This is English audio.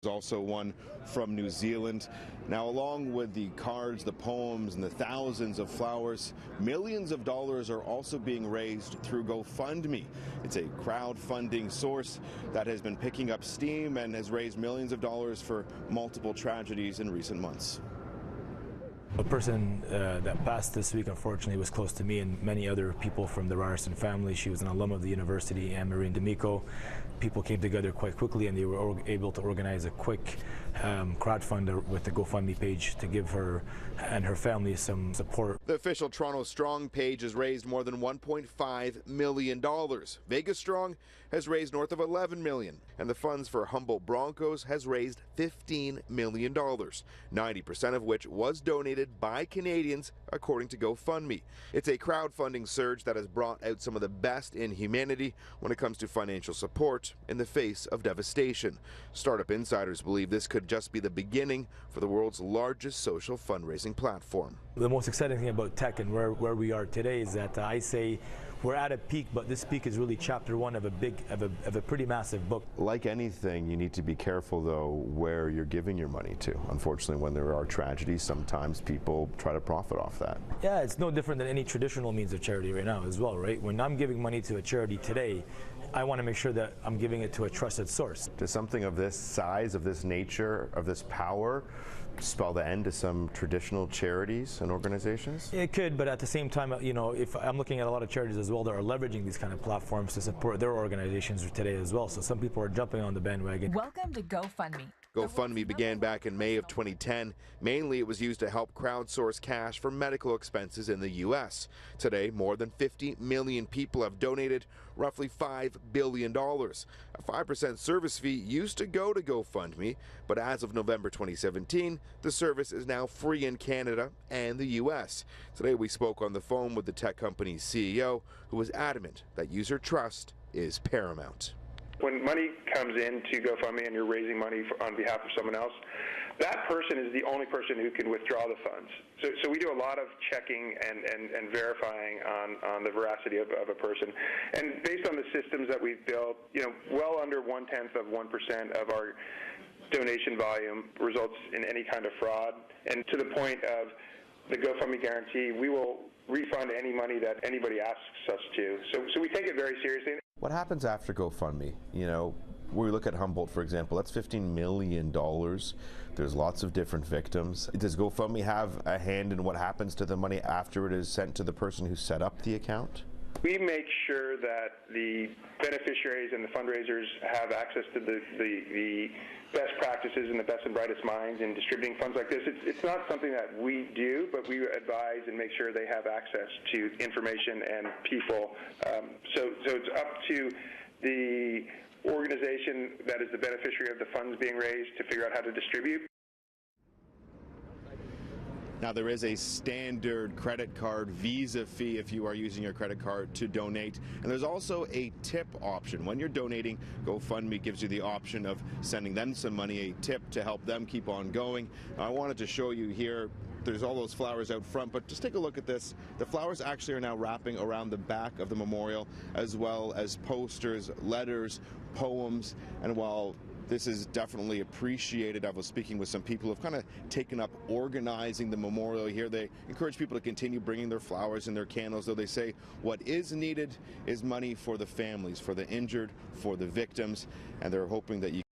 There's also one from New Zealand. Now, along with the cards, the poems, and the thousands of flowers, millions of dollars are also being raised through GoFundMe. It's a crowdfunding source that has been picking up steam and has raised millions of dollars for multiple tragedies in recent months. A person that passed this week, unfortunately, was close to me and many other people from the Ryerson family. She was an alum of the university, Anne-Marie D'Amico. People came together quite quickly, and they were able to organize a quick crowdfunder with the GoFundMe page to give her and her family some support. The official Toronto Strong page has raised more than $1.5 million. Vegas Strong has raised north of $11 million, and the funds for Humboldt Broncos has raised $15 million, 90% of which was donated by Canadians, according to GoFundMe. It's a crowdfunding surge that has brought out some of the best in humanity when it comes to financial support in the face of devastation. Startup insiders believe this could just be the beginning for the world's largest social fundraising platform. The most exciting thing about tech and where we are today is that I say we're at a peak, but this peak is really chapter one of a pretty massive book. Like anything, you need to be careful, though, where you're giving your money to. Unfortunately, when there are tragedies, sometimes people try to profit off that. Yeah, it's no different than any traditional means of charity right now as well, right? When I'm giving money to a charity today, I want to make sure that I'm giving it to a trusted source. Does something of this size, of this nature, of this power spell the end to some traditional charities and organizations? It could, but at the same time, you know, if I'm looking at a lot of charities as well that are leveraging these kind of platforms to support their organizations today as well. So some people are jumping on the bandwagon. Welcome to GoFundMe. GoFundMe began back in May of 2010. Mainly, it was used to help crowdsource cash for medical expenses in the U.S. Today, more than 50 million people have donated roughly $5 billion. A 5% service fee used to go to GoFundMe, but as of November 2017, the service is now free in Canada and the U.S. Today, we spoke on the phone with the tech company's CEO, who was adamant that user trust is paramount. When money comes in to GoFundMe and you're raising money on behalf of someone else, that person is the only person who can withdraw the funds. So we do a lot of checking and verifying on the veracity of a person. And based on the systems that we've built, you know, well under 0.1% of our donation volume results in any kind of fraud. And to the point of the GoFundMe guarantee, we will refund any money that anybody asks us to. So we take it very seriously. What happens after GoFundMe? You know, we look at Humboldt, for example, that's $15 million. There's lots of different victims. Does GoFundMe have a hand in what happens to the money after it is sent to the person who set up the account? We make sure that the beneficiaries and the fundraisers have access to the best practices and the best and brightest minds in distributing funds like this. It's not something that we do, but we advise and make sure they have access to information and people. So it's up to the organization that is the beneficiary of the funds being raised to figure out how to distribute. Now, there is a standard credit card Visa fee if you are using your credit card to donate. And there's also a tip option. When you're donating, GoFundMe gives you the option of sending them some money, a tip to help them keep on going. Now, I wanted to show you here, there's all those flowers out front, but just take a look at this. The flowers actually are now wrapping around the back of the memorial, as well as posters, letters, poems, and while this is definitely appreciated. I was speaking with some people who have kind of taken up organizing the memorial here. They encourage people to continue bringing their flowers and their candles, though they say what is needed is money for the families, for the injured, for the victims, and they're hoping that you